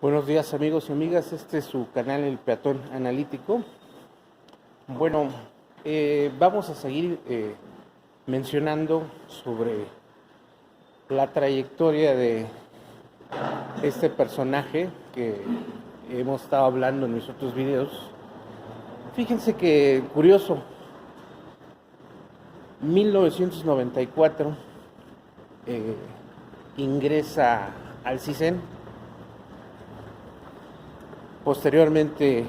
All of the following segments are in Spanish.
Buenos días amigos y amigas, este es su canal El Peatón Analítico. Bueno, vamos a seguir mencionando sobre la trayectoria de este personaje que hemos estado hablando en mis otros videos. Fíjense que curioso, 1994 ingresa al CISEN. Posteriormente,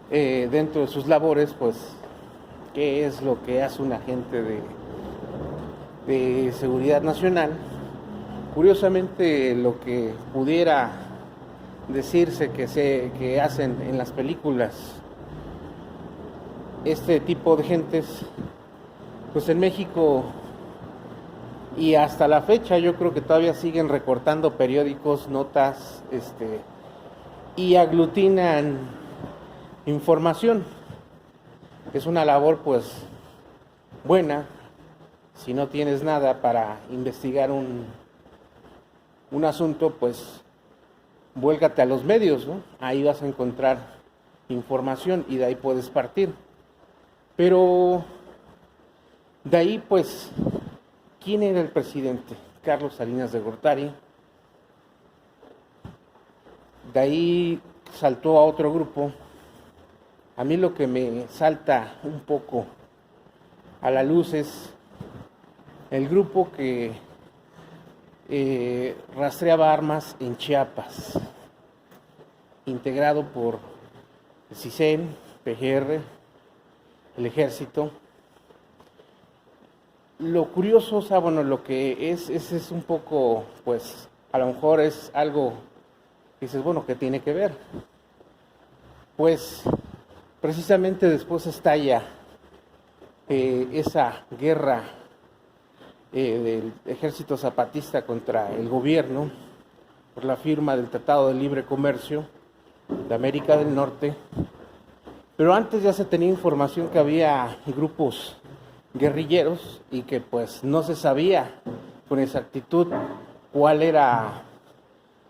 dentro de sus labores, pues, ¿qué es lo que hace un agente de seguridad nacional? Curiosamente, lo que pudiera decirse que hacen en las películas este tipo de gentes, pues en México y hasta la fecha yo creo que todavía siguen recortando periódicos, notas, y aglutinan información. Es una labor pues buena. Si no tienes nada para investigar un asunto, pues vuélgate a los medios, ¿no? Ahí vas a encontrar información y de ahí puedes partir. Pero de ahí pues, ¿quién era el presidente? Carlos Salinas de Gortari. De ahí saltó a otro grupo. A mí lo que me salta un poco a la luz es el grupo que rastreaba armas en Chiapas, integrado por el CISEN, PGR, el Ejército. Lo curioso, o sea, bueno, lo que es un poco, pues, a lo mejor es algo dices, bueno, ¿qué tiene que ver? Pues precisamente después estalla esa guerra del ejército zapatista contra el gobierno por la firma del Tratado de Libre Comercio de América del Norte. Pero antes ya se tenía información que había grupos guerrilleros y que pues no se sabía con exactitud cuál era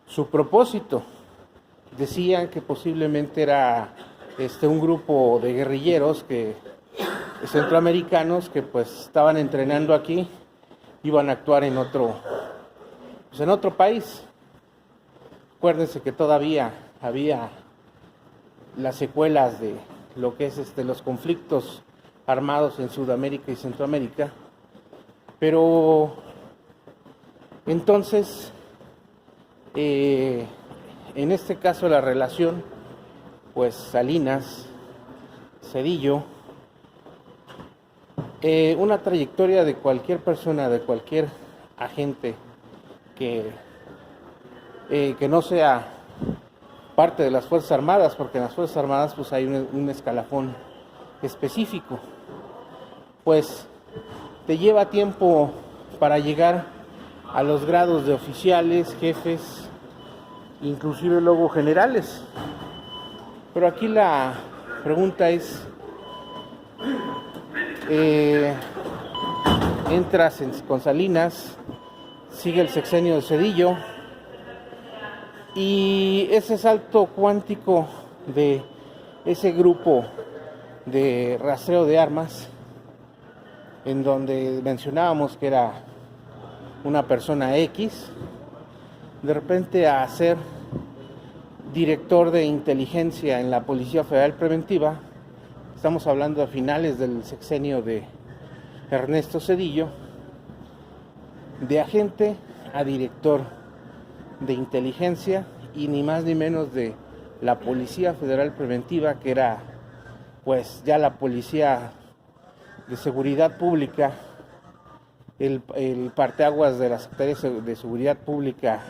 su propósito. Decían que posiblemente era un grupo de guerrilleros centroamericanos que pues estaban entrenando aquí, iban a actuar en otro país. Acuérdense que todavía había las secuelas de lo que es los conflictos armados en Sudamérica y Centroamérica. Pero entonces en este caso la relación, pues Salinas, Zedillo, una trayectoria de cualquier persona, de cualquier agente que no sea parte de las Fuerzas Armadas, porque en las Fuerzas Armadas pues hay un escalafón específico, pues te lleva tiempo para llegar a los grados de oficiales, jefes, inclusive luego generales. Pero aquí la pregunta es, entras con Salinas, sigue el sexenio de Zedillo, y ese salto cuántico de ese grupo de rastreo de armas, en donde mencionábamos que era una persona X, de repente a ser director de inteligencia en la Policía Federal Preventiva. Estamos hablando a finales del sexenio de Ernesto Zedillo. De agente a director de inteligencia, y ni más ni menos de la Policía Federal Preventiva, que era pues ya la policía de seguridad pública, el parteaguas de la Secretaría de Seguridad Pública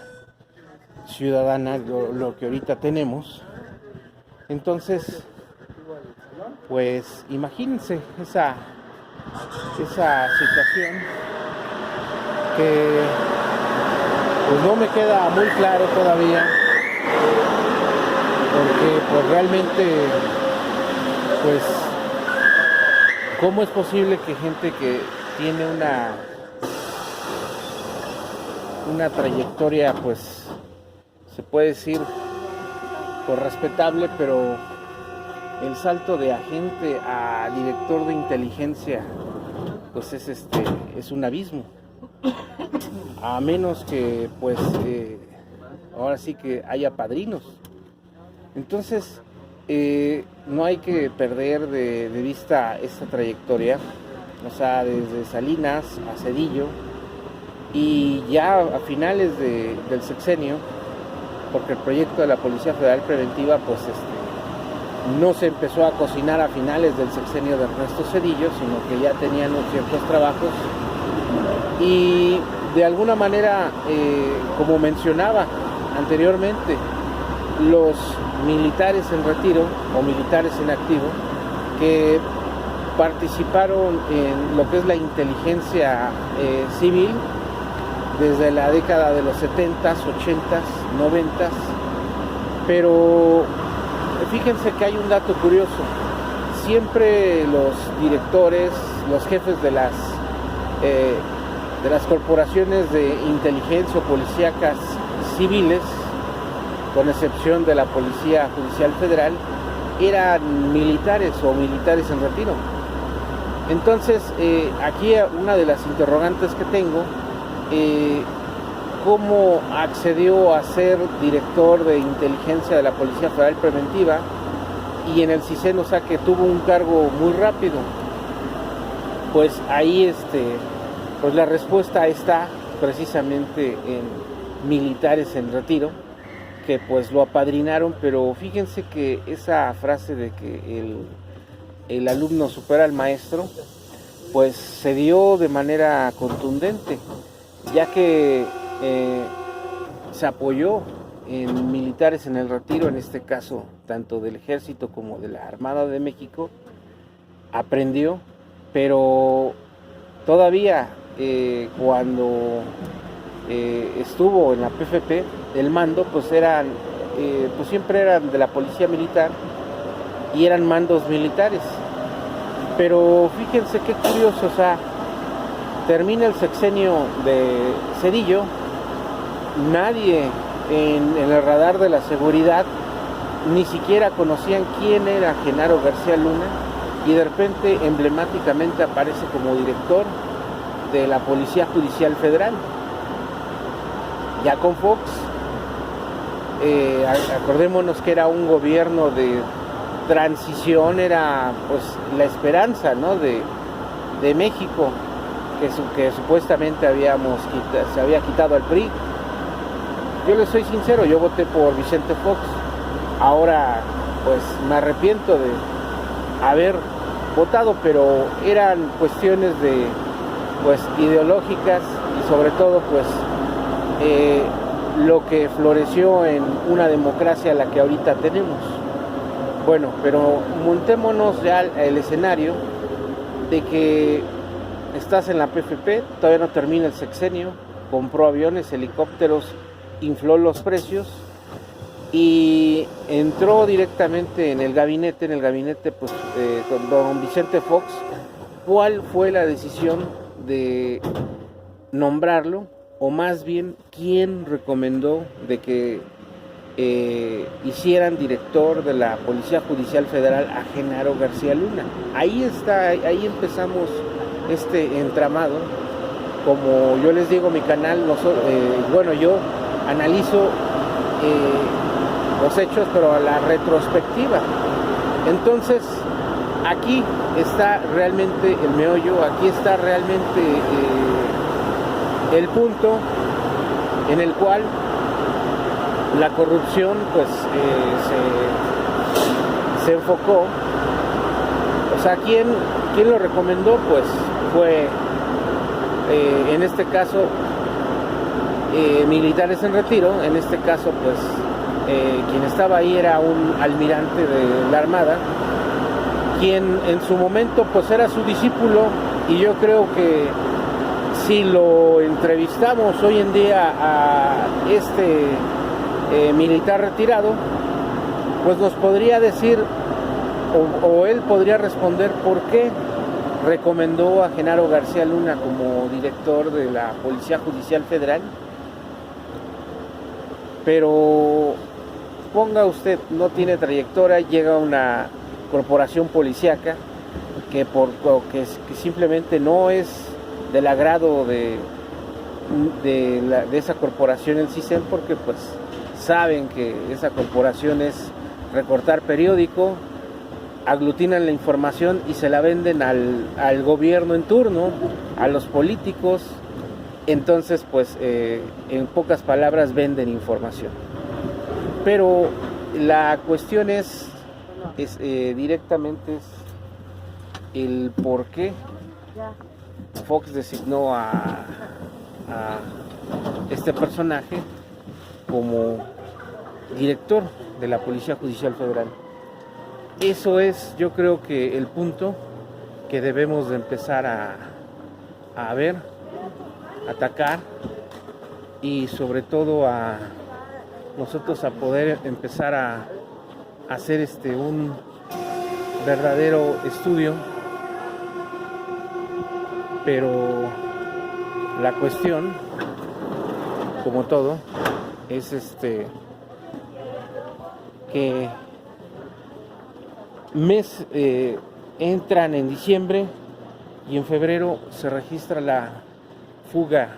Ciudadana, lo que ahorita tenemos. Entonces, pues imagínense esa situación que pues no me queda muy claro todavía, porque pues realmente, pues, ¿cómo es posible que gente que tiene una trayectoria pues se puede decir, pues respetable, pero el salto de agente a director de inteligencia, pues es un abismo. A menos que, pues, ahora sí que haya padrinos. Entonces, no hay que perder de vista esta trayectoria, o sea, desde Salinas a Zedillo, y ya a finales del sexenio, porque el proyecto de la Policía Federal Preventiva, pues, no se empezó a cocinar a finales del sexenio de Ernesto Zedillo, sino que ya tenían ciertos trabajos, y de alguna manera, como mencionaba anteriormente, los militares en retiro o militares en activo que participaron en lo que es la inteligencia civil desde la década de los 70s, 80s, 90s, pero fíjense que hay un dato curioso. Siempre los directores, los jefes de las corporaciones de inteligencia o policíacas civiles, con excepción de la Policía Judicial Federal, eran militares o militares en retiro. Entonces, aquí una de las interrogantes que tengo, ¿cómo accedió a ser director de inteligencia de la Policía Federal Preventiva y en el CISEN, o sea, que tuvo un cargo muy rápido? Pues ahí, pues la respuesta está precisamente en militares en retiro, que pues lo apadrinaron, pero fíjense que esa frase de que el alumno supera al maestro, pues se dio de manera contundente, ya que se apoyó en militares en el retiro, en este caso tanto del Ejército como de la Armada de México, aprendió, pero todavía cuando estuvo en la PFP, el mando pues pues siempre eran de la policía militar y eran mandos militares. Pero fíjense qué curioso, o sea, termina el sexenio de Zedillo, nadie en el radar de la seguridad ni siquiera conocían quién era Genaro García Luna, y de repente emblemáticamente aparece como director de la Policía Judicial Federal, ya con Fox. Acordémonos que era un gobierno de transición, era pues la esperanza, ¿no?, de México, que supuestamente se había quitado al PRI. Yo les soy sincero, yo voté por Vicente Fox. Ahora pues me arrepiento de haber votado, pero eran cuestiones pues ideológicas, y sobre todo pues lo que floreció en una democracia la que ahorita tenemos. Bueno, pero montémonos ya el escenario de que estás en la PFP, todavía no termina el sexenio, compró aviones, helicópteros, infló los precios y entró directamente en el gabinete pues con don Vicente Fox. ¿Cuál fue la decisión de nombrarlo? O más bien, ¿quién recomendó de que hicieran director de la Policía Judicial Federal a Genaro García Luna? Ahí empezamos este entramado. Como yo les digo, mi canal, yo analizo los hechos, pero a la retrospectiva. Entonces, aquí está realmente el meollo, aquí está realmente el punto en el cual la corrupción pues se enfocó. O sea, ¿quién lo recomendó? Pues fue en este caso militares en retiro. En este caso pues quien estaba ahí era un almirante de la Armada, quien en su momento pues era su discípulo, y yo creo que si lo entrevistamos hoy en día a militar retirado, pues nos podría decir, o él podría responder por qué recomendó a Genaro García Luna como director de la Policía Judicial Federal. Pero ponga usted, no tiene trayectoria, llega a una corporación policíaca que simplemente no es del agrado de esa corporación, el CISEN, porque pues saben que esa corporación es recortar periódico, aglutinan la información y se la venden al gobierno en turno, a los políticos. Entonces pues en pocas palabras venden información. Pero la cuestión es directamente el por qué Fox designó a este personaje como director de la Policía Judicial Federal. Eso es, yo creo que el punto que debemos de empezar a ver, atacar, y sobre todo a nosotros a poder empezar a hacer un verdadero estudio. Pero la cuestión, como todo, es que entran en diciembre y en febrero se registra la fuga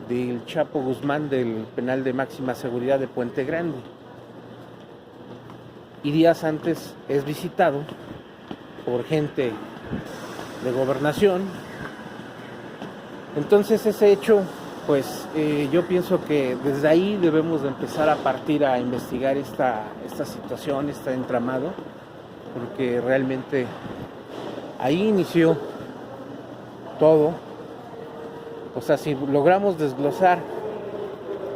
del Chapo Guzmán del penal de máxima seguridad de Puente Grande, y días antes es visitado por gente de gobernación. Entonces ese hecho, pues yo pienso que desde ahí debemos de empezar a partir a investigar esta situación, este entramado, porque realmente ahí inició todo. O sea, si logramos desglosar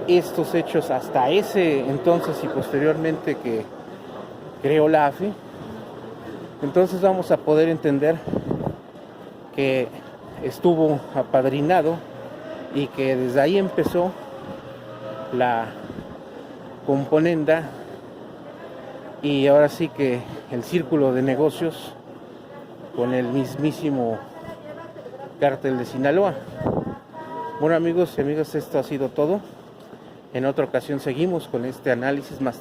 estos hechos hasta ese entonces y posteriormente que creó la AFI, entonces vamos a poder entender que estuvo apadrinado y que desde ahí empezó la componenda, y ahora sí que el círculo de negocios con el mismísimo cártel de Sinaloa. Bueno, amigos y amigas, esto ha sido todo. En otra ocasión seguimos con este análisis más